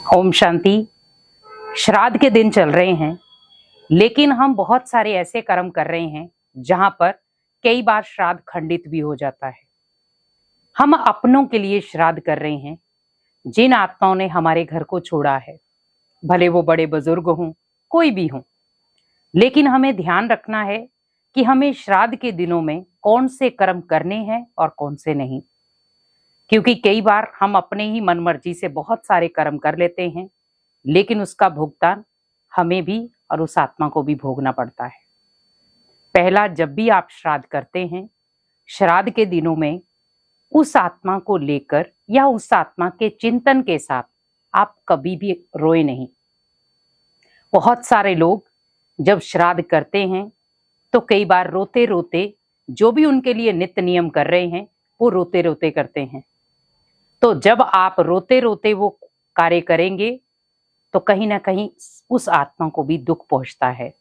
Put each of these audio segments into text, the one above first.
ओम शांति। श्राद्ध के दिन चल रहे हैं, लेकिन हम बहुत सारे ऐसे कर्म कर रहे हैं जहां पर कई बार श्राद्ध खंडित भी हो जाता है। हम अपनों के लिए श्राद्ध कर रहे हैं, जिन आत्माओं ने हमारे घर को छोड़ा है, भले वो बड़े बुजुर्ग हों, कोई भी हों। लेकिन हमें ध्यान रखना है कि हमें श्राद्ध के दिनों में कौन से कर्म करने हैं और कौन से नहीं, क्योंकि कई बार हम अपने ही मन मर्जी से बहुत सारे कर्म कर लेते हैं, लेकिन उसका भुगतान हमें भी और उस आत्मा को भी भोगना पड़ता है। पहला, जब भी आप श्राद्ध करते हैं, श्राद्ध के दिनों में उस आत्मा को लेकर या उस आत्मा के चिंतन के साथ आप कभी भी रोए नहीं। बहुत सारे लोग जब श्राद्ध करते हैं तो कई बार रोते रोते जो भी उनके लिए नित्य नियम कर रहे हैं वो रोते रोते करते हैं। तो जब आप रोते रोते वो कार्य करेंगे तो कहीं ना कहीं उस आत्मा को भी दुख पहुंचता है।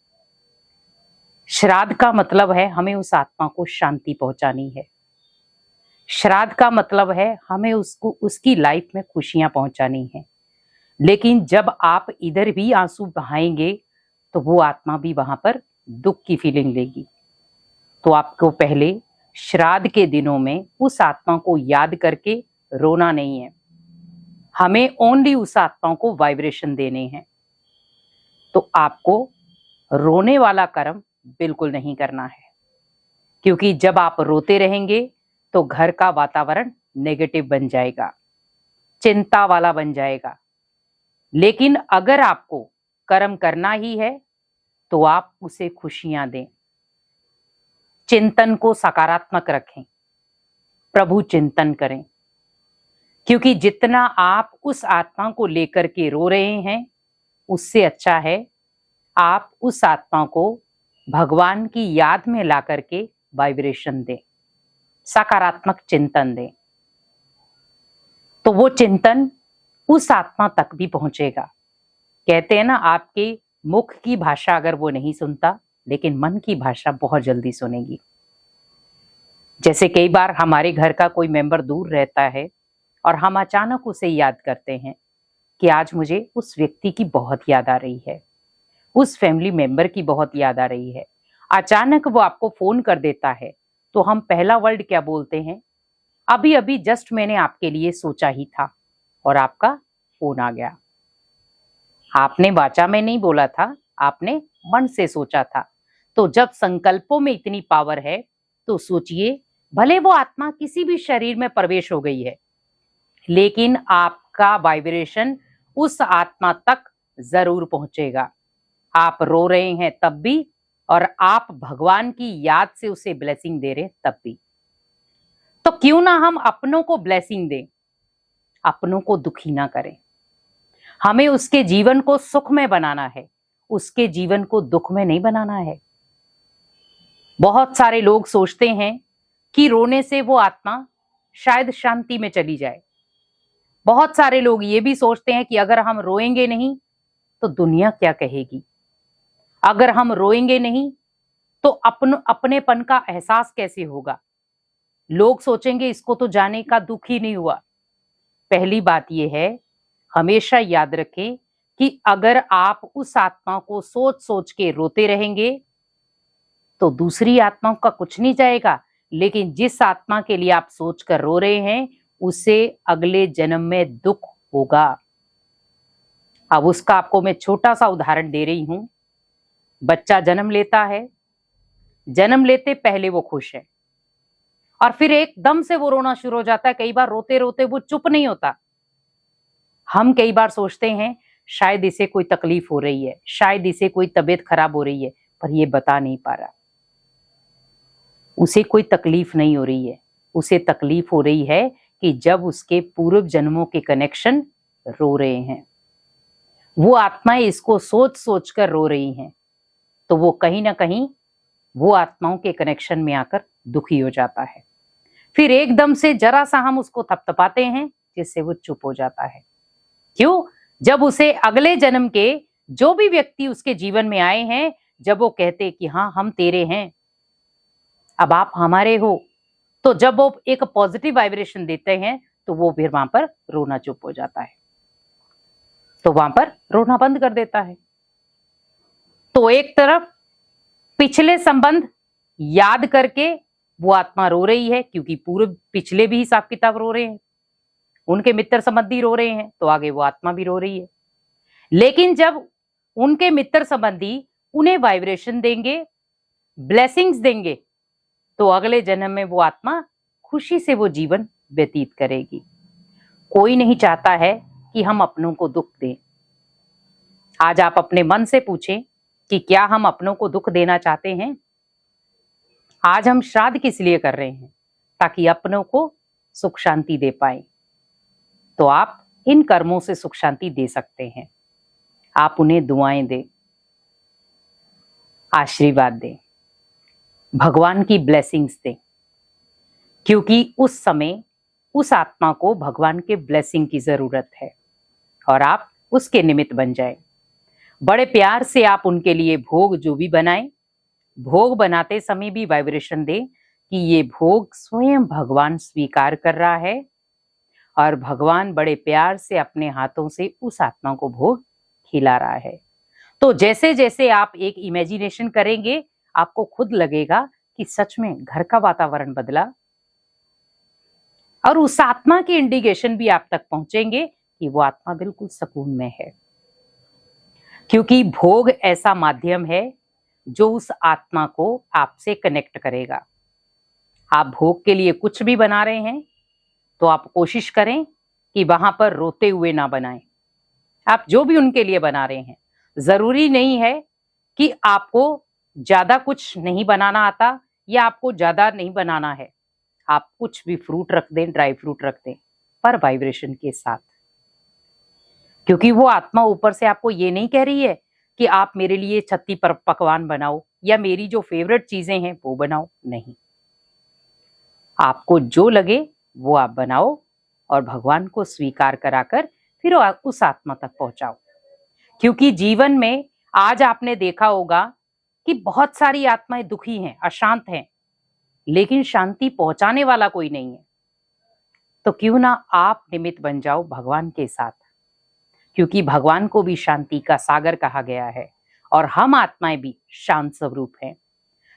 श्राद्ध का मतलब है हमें उस आत्मा को शांति पहुंचानी है। श्राद्ध का मतलब है हमें उसको उसकी लाइफ में खुशियां पहुंचानी है। लेकिन जब आप इधर भी आंसू बहाएंगे तो वो आत्मा भी वहां पर दुख की फीलिंग लेगी। तो आपको पहले श्राद्ध के दिनों में उस आत्मा को याद करके रोना नहीं है, हमें ओनली उस आत्मा को वाइब्रेशन देने हैं। तो आपको रोने वाला कर्म बिल्कुल नहीं करना है, क्योंकि जब आप रोते रहेंगे तो घर का वातावरण नेगेटिव बन जाएगा, चिंता वाला बन जाएगा। लेकिन अगर आपको कर्म करना ही है तो आप उसे खुशियां दें, चिंतन को सकारात्मक रखें, प्रभु चिंतन करें। क्योंकि जितना आप उस आत्मा को लेकर के रो रहे हैं, उससे अच्छा है आप उस आत्मा को भगवान की याद में ला करके वाइब्रेशन दें, सकारात्मक चिंतन दें। तो वो चिंतन उस आत्मा तक भी पहुंचेगा। कहते हैं ना, आपके मुख की भाषा अगर वो नहीं सुनता, लेकिन मन की भाषा बहुत जल्दी सुनेगी। जैसे कई बार हमारे घर का कोई मेंबर दूर रहता है और हम अचानक उसे याद करते हैं कि आज मुझे उस व्यक्ति की बहुत याद आ रही है, उस फैमिली मेंबर की बहुत याद आ रही है। अचानक वो आपको फोन कर देता है तो हम पहला वर्ड क्या बोलते हैं? अभी अभी जस्ट मैंने आपके लिए सोचा ही था और आपका फोन आ गया। आपने वाचा में नहीं बोला था, आपने मन से सोचा था। तो जब संकल्पों में इतनी पावर है तो सोचिए, भले वो आत्मा किसी भी शरीर में प्रवेश हो गई है, लेकिन आपका वाइब्रेशन उस आत्मा तक जरूर पहुंचेगा। आप रो रहे हैं तब भी, और आप भगवान की याद से उसे ब्लेसिंग दे रहे तब भी। तो क्यों ना हम अपनों को ब्लेसिंग दें, अपनों को दुखी ना करें। हमें उसके जीवन को सुख में बनाना है, उसके जीवन को दुख में नहीं बनाना है। बहुत सारे लोग सोचते हैं कि रोने से वो आत्मा शायद शांति में चली जाए। बहुत सारे लोग ये भी सोचते हैं कि अगर हम रोएंगे नहीं तो दुनिया क्या कहेगी, अगर हम रोएंगे नहीं तो अपनेपन का एहसास कैसे होगा, लोग सोचेंगे इसको तो जाने का दुख ही नहीं हुआ। पहली बात यह है, हमेशा याद रखें कि अगर आप उस आत्मा को सोच सोच के रोते रहेंगे तो दूसरी आत्माओं का कुछ नहीं जाएगा, लेकिन जिस आत्मा के लिए आप सोच कर रो रहे हैं उसे अगले जन्म में दुख होगा। अब उसका आपको मैं छोटा सा उदाहरण दे रही हूं। बच्चा जन्म लेता है, जन्म लेते पहले वो खुश है और फिर एकदम से वो रोना शुरू हो जाता है। कई बार रोते रोते वो चुप नहीं होता। हम कई बार सोचते हैं शायद इसे कोई तकलीफ हो रही है, शायद इसे कोई तबीयत खराब हो रही है, पर ये बता नहीं पा रहा। उसे कोई तकलीफ नहीं हो रही है, उसे तकलीफ हो रही है कि जब उसके पूर्व जन्मों के कनेक्शन रो रहे हैं, वो आत्माएं इसको सोच सोच कर रो रही हैं, तो वो कहीं ना कहीं वो आत्माओं के कनेक्शन में आकर दुखी हो जाता है। फिर एकदम से जरा सा हम उसको थपथपाते हैं जिससे वो चुप हो जाता है। क्यों? जब उसे अगले जन्म के जो भी व्यक्ति उसके जीवन में आए हैं, जब वो कहते कि हाँ हम तेरे हैं, अब आप हमारे हो, तो जब वो एक पॉजिटिव वाइब्रेशन देते हैं तो वो फिर वहां पर रोना चुप हो जाता है। तो वहां पर रोना बंद कर देता है। तो एक तरफ पिछले संबंध याद करके वो आत्मा रो रही है, क्योंकि पूरे पिछले भी हिसाब किताब रो रहे हैं, उनके मित्र संबंधी रो रहे हैं, तो आगे वो आत्मा भी रो रही है। लेकिन जब उनके मित्र संबंधी उन्हें वाइब्रेशन देंगे, ब्लेसिंग्स देंगे, तो अगले जन्म में वो आत्मा खुशी से वो जीवन व्यतीत करेगी। कोई नहीं चाहता है कि हम अपनों को दुख दें। आज आप अपने मन से पूछें कि क्या हम अपनों को दुख देना चाहते हैं? आज हम श्राद्ध किस लिए कर रहे हैं? ताकि अपनों को सुख शांति दे पाए। तो आप इन कर्मों से सुख शांति दे सकते हैं। आप उन्हें दुआएं दें, आशीर्वाद दें, भगवान की ब्लेसिंग्स दें, क्योंकि उस समय उस आत्मा को भगवान के ब्लेसिंग की जरूरत है और आप उसके निमित्त बन जाएं। बड़े प्यार से आप उनके लिए भोग जो भी बनाएं, भोग बनाते समय भी वाइब्रेशन दें कि ये भोग स्वयं भगवान स्वीकार कर रहा है और भगवान बड़े प्यार से अपने हाथों से उस आत्मा को भोग खिला रहा है। तो जैसे जैसे आप एक इमेजिनेशन करेंगे, आपको खुद लगेगा कि सच में घर का वातावरण बदला और उस आत्मा की इंडिकेशन भी आप तक पहुंचेंगे कि वो आत्मा बिल्कुल सुकून में है, क्योंकि भोग ऐसा माध्यम है जो उस आत्मा को आपसे कनेक्ट करेगा। आप भोग के लिए कुछ भी बना रहे हैं तो आप कोशिश करें कि वहां पर रोते हुए ना बनाएं। आप जो भी उनके लिए बना रहे हैं, जरूरी नहीं है कि आपको ज्यादा कुछ नहीं बनाना आता या आपको ज्यादा नहीं बनाना है। आप कुछ भी फ्रूट रख दें, ड्राई फ्रूट रख दें, पर वाइब्रेशन के साथ, क्योंकि वो आत्मा ऊपर से आपको ये नहीं कह रही है कि आप मेरे लिए 36 पकवान बनाओ या मेरी जो फेवरेट चीजें हैं वो बनाओ। नहीं, आपको जो लगे वो आप बनाओ और भगवान को स्वीकार कराकर फिर उस आत्मा तक पहुंचाओ। क्योंकि जीवन में आज आपने देखा होगा कि बहुत सारी आत्माएं दुखी हैं, अशांत हैं, लेकिन शांति पहुंचाने वाला कोई नहीं है। तो क्यों ना आप निमित्त बन जाओ भगवान के साथ, क्योंकि भगवान को भी शांति का सागर कहा गया है और हम आत्माएं भी शांत स्वरूप हैं,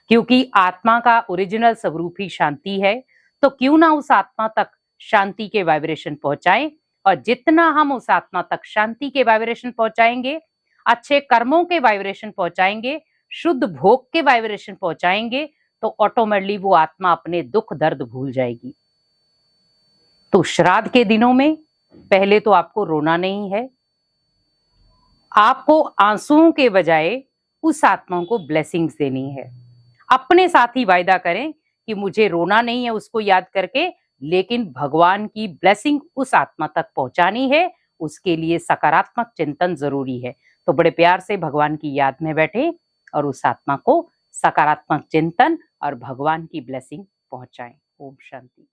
क्योंकि आत्मा का ओरिजिनल स्वरूप ही शांति है। तो क्यों ना उस आत्मा तक शांति के वाइब्रेशन पहुंचाएं, और जितना हम उस आत्मा तक शांति के वाइब्रेशन पहुंचाएंगे, अच्छे कर्मों के वाइब्रेशन पहुंचाएंगे, शुद्ध भोग के वाइब्रेशन पहुंचाएंगे, तो ऑटोमेटिकली वो आत्मा अपने दुख दर्द भूल जाएगी। तो श्राद्ध के दिनों में पहले तो आपको रोना नहीं है, आपको आंसुओं के बजाय उस आत्मा को ब्लेसिंग्स देनी है। अपने साथ ही वायदा करें कि मुझे रोना नहीं है उसको याद करके, लेकिन भगवान की ब्लेसिंग उस आत्मा तक पहुंचानी है। उसके लिए सकारात्मक चिंतन जरूरी है। तो बड़े प्यार से भगवान की याद में बैठे और उस आत्मा को सकारात्मक चिंतन और भगवान की ब्लेसिंग पहुंचाएं। ओम शांति।